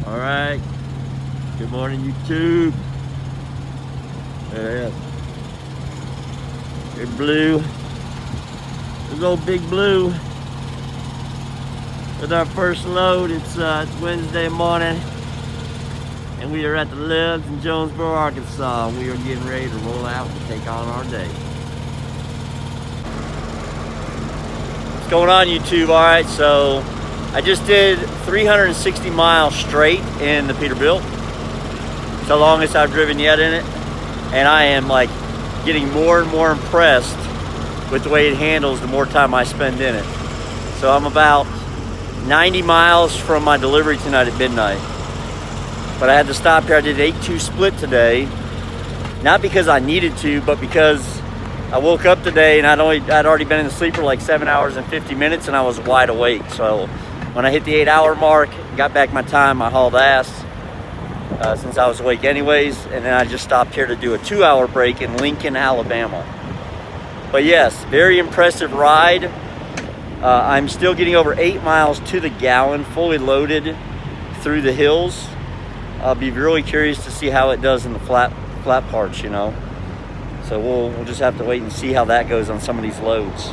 Alright, good morning YouTube. There it is. Big Blue. There's old Big Blue with our first load. It's Wednesday morning and we are at the Libs in Jonesboro, Arkansas. We are getting ready to roll out and take on our day. What's going on YouTube? Alright, so I just did 360 miles straight in the Peterbilt. It's the longest I've driven yet in it. And I am like getting more and more impressed with the way it handles the more time I spend in it. So I'm about 90 miles from my delivery tonight at midnight. But I had to stop here. I did 8-2 split today. Not because I needed to, but because I woke up today and I'd already been in the sleep for like 7 hours and 50 minutes and I was wide awake. So when I hit the 8-hour mark, got back my time, I hauled ass since I was awake anyways. And then I just stopped here to do a 2-hour break in Lincoln, Alabama. But yes, very impressive ride. I'm still getting over 8 miles to the gallon, fully loaded through the hills. I'll be really curious to see how it does in the flat parts, you know. So we'll just have to wait and see how that goes on some of these loads.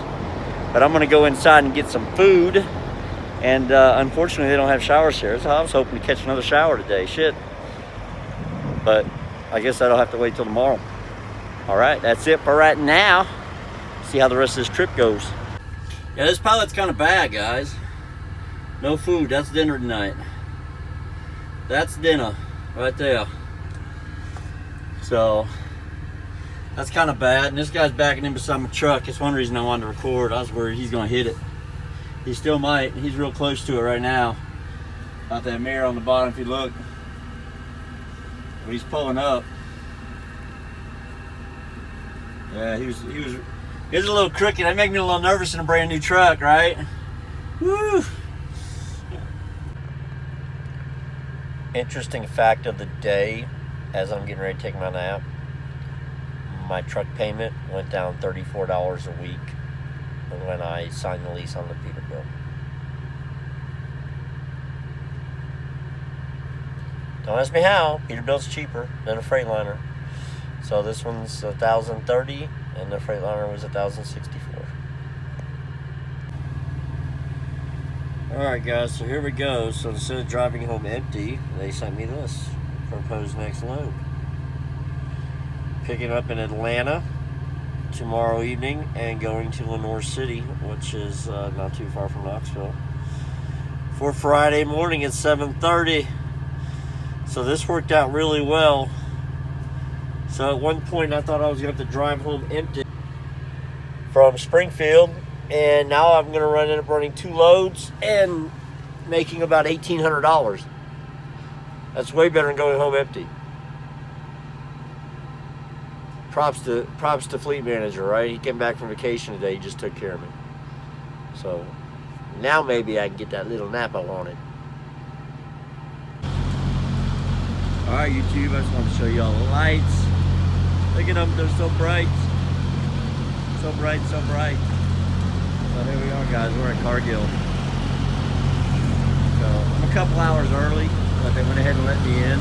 But I'm gonna go inside and get some food. And unfortunately, they don't have showers here. So I was hoping to catch another shower today. Shit. But I guess I don't have to wait till tomorrow. All right, that's it for right now. See how the rest of this trip goes. Yeah, this pilot's kind of bad, guys. No food. That's dinner tonight. That's dinner right there. So that's kind of bad. And this guy's backing in beside my truck. It's one reason I wanted to record. I was worried he's going to hit it. He still might. He's real close to it right now. Got that mirror on the bottom if you look. But he's pulling up. Yeah, he was a little crooked. That made me a little nervous in a brand new truck, right? Woo! Interesting fact of the day, as I'm getting ready to take my nap, my truck payment went down $34 a week when I signed the lease on the Peterbilt. Don't ask me how. Peterbilt's cheaper than a Freightliner. So this one's $1,030 and the Freightliner was $1,064. Alright guys, so here we go. So instead of driving home empty, they sent me this proposed next load. Picking up in Atlanta tomorrow evening and going to Lenoir City, which is not too far from Knoxville, for Friday morning at 7:30. So this worked out really well. So at one point I thought I was going to have to drive home empty from Springfield, and now I'm going to end up running 2 loads and making about $1,800. That's way better than going home empty. Props to fleet manager, right? He came back from vacation today. He just took care of me. So now maybe I can get that little nap I wanted. All right, YouTube, I just want to show you all the lights. Look at them, they're so bright. So bright, so bright. So here we are, guys, we're at Cargill. So I'm a couple hours early, but they went ahead and let me in.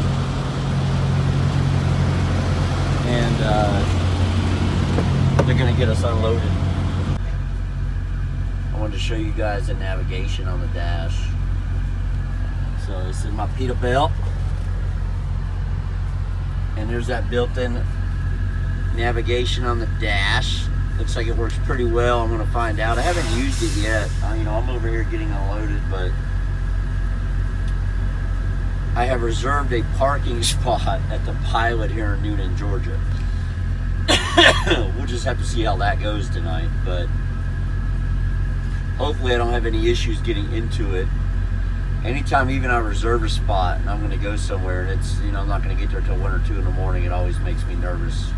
And they're gonna get us unloaded. I wanted to show you guys the navigation on the dash. So this is my Peterbilt. And there's that built-in navigation on the dash. Looks like it works pretty well. I'm gonna find out. I haven't used it yet. You know, I'm over here getting unloaded, but I have reserved a parking spot at the Pilot here in Newnan, Georgia. We'll just have to see how that goes tonight, but hopefully I don't have any issues getting into it. Anytime even I reserve a spot and I'm going to go somewhere and it's, you know, I'm not going to get there till 1 or 2 in the morning, it always makes me nervous.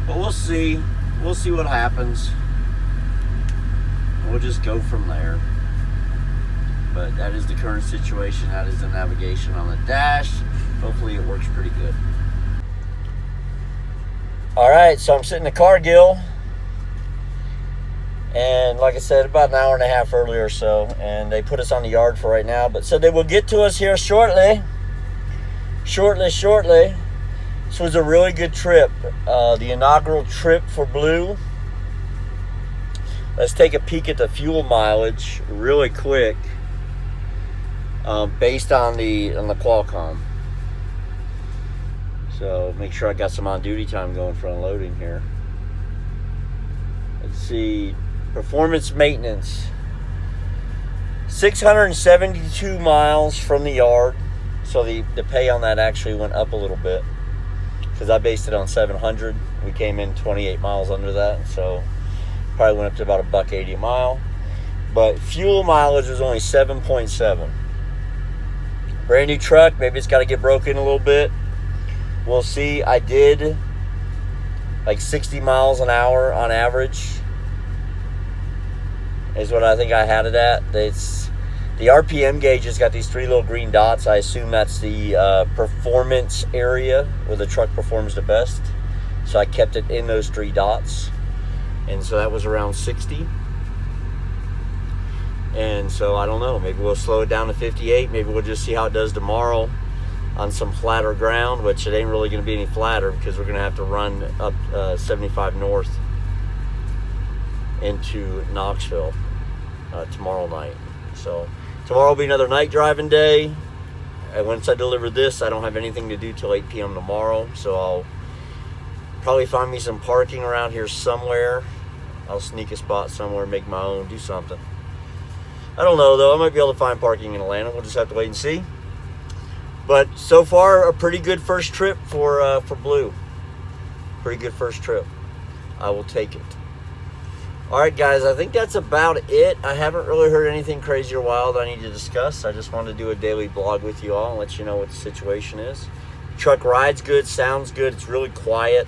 But we'll see. We'll see what happens. We'll just go from there. But that is the current situation. That is the navigation on the dash. Hopefully it works pretty good. Alright, so I'm sitting in Cargill. And like I said, about an hour and a half earlier or so. And they put us on the yard for right now, but said they will get to us here shortly. Shortly. This was a really good trip. The inaugural trip for Blue. Let's take a peek at the fuel mileage really quick, based on the Qualcomm. So make sure I got some on-duty time going for unloading here. Let's see, performance maintenance. 672 miles from the yard. So the pay on that actually went up a little bit because I based it on 700. We came in 28 miles under that, so probably went up to about $1.80 a mile. But fuel mileage was only 7.7. Brand new truck. Maybe it's got to get broken a little bit. We'll see. I did like 60 miles an hour on average is what I think I had it at. It's the RPM gauge has got these 3 little green dots. I assume that's the performance area where the truck performs the best. So I kept it in those 3 dots. And so that was around 60. And so I don't know. Maybe we'll slow it down to 58. Maybe we'll just see how it does tomorrow on some flatter ground, which it ain't really going to be any flatter because we're going to have to run up 75 north into Knoxville tomorrow night. So tomorrow will be another night driving day. And once I deliver this, I don't have anything to do till 8 p.m. tomorrow. So I'll probably find me some parking around here somewhere. I'll sneak a spot somewhere, make my own, do something. I don't know though. I might be able to find parking in Atlanta. We'll just have to wait and see. But so far, a pretty good first trip for Blue. Pretty good first trip. I will take it. All right, guys. I think that's about it. I haven't really heard anything crazy or wild I need to discuss. I just wanted to do a daily blog with you all and let you know what the situation is. Truck rides good, sounds good. It's really quiet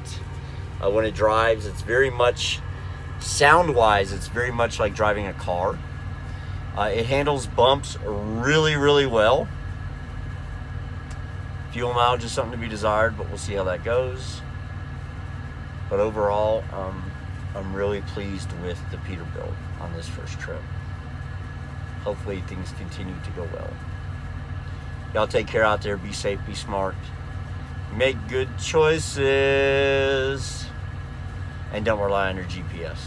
when it drives. It's very much, sound-wise, it's very much like driving a car. It handles bumps really, really well. Fuel mileage is something to be desired, but we'll see how that goes. But overall, I'm really pleased with the Peterbilt on this first trip. Hopefully things continue to go well. Y'all take care out there. Be safe, be smart. Make good choices. And don't rely on your GPS.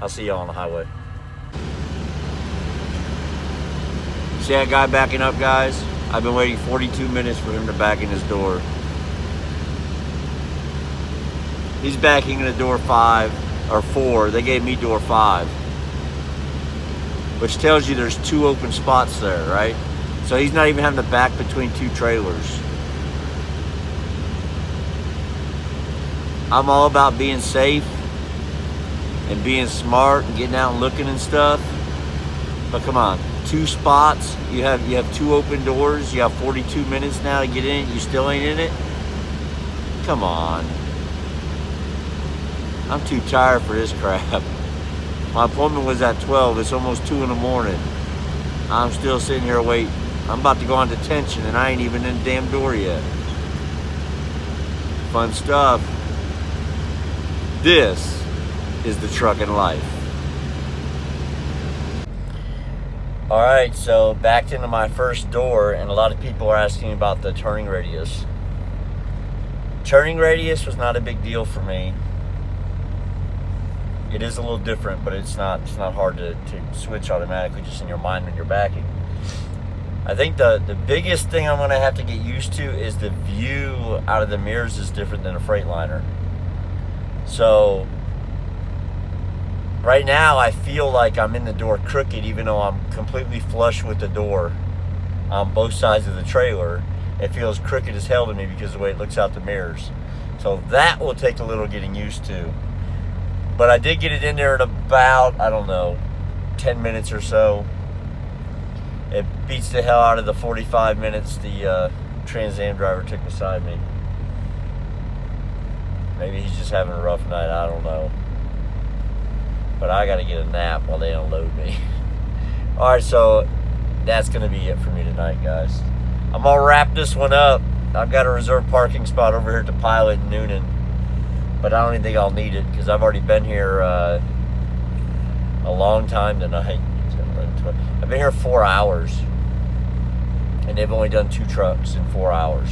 I'll see y'all on the highway. See that guy backing up, guys? I've been waiting 42 minutes for him to back in his door. He's backing into door 5 or 4. They gave me door 5. Which tells you there's 2 open spots there, right? So he's not even having to back between 2 trailers. I'm all about being safe and being smart and getting out and looking and stuff. But come on, 2 spots. You have 2 open doors. You have 42 minutes now to get in it. You still ain't in it? Come on. I'm too tired for this crap. My appointment was at 12. It's almost 2 in the morning. I'm still sitting here waiting. I'm about to go on detention and I ain't even in the damn door yet. Fun stuff. This is the trucking life. All right, so backed into my first door, and a lot of people are asking about the turning radius. Turning radius was not a big deal for me. It is a little different, but it's not hard to switch automatically just in your mind when you're backing. I think the biggest thing I'm gonna have to get used to is the view out of the mirrors is different than a Freightliner. So right now I feel like I'm in the door crooked even though I'm completely flush with the door on both sides of the trailer. It feels crooked as hell to me because of the way it looks out the mirrors. So that will take a little getting used to. But I did get it in there in about, I don't know, 10 minutes or so. It beats the hell out of the 45 minutes the Trans Am driver took beside me. Maybe he's just having a rough night, I don't know. But I gotta get a nap while they unload me. Alright, so that's gonna be it for me tonight, guys. I'm gonna wrap this one up. I've got a reserved parking spot over here at the Pilot in Noonan. But I don't even think I'll need it because I've already been here a long time tonight. I've been here 4 hours, and they've only done 2 trucks in 4 hours.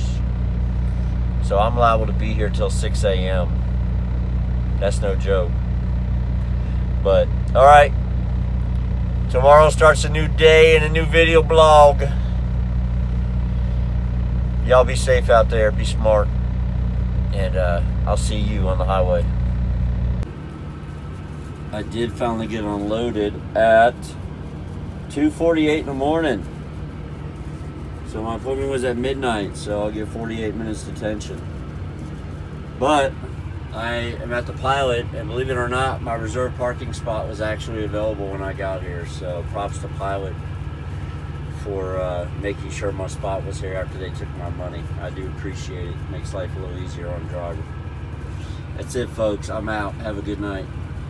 So I'm liable to be here till 6 a.m. That's no joke. But, alright. Tomorrow starts a new day and a new video blog. Y'all be safe out there. Be smart. And I'll see you on the highway. I did finally get unloaded at 2:48 in the morning. So my appointment was at midnight, so I'll get 48 minutes detention. But I am at the Pilot, and believe it or not, my reserved parking spot was actually available when I got here. So props to Pilot for making sure my spot was here after they took my money. I do appreciate it. Makes life a little easier on the driver. That's it, folks. I'm out. Have a good night.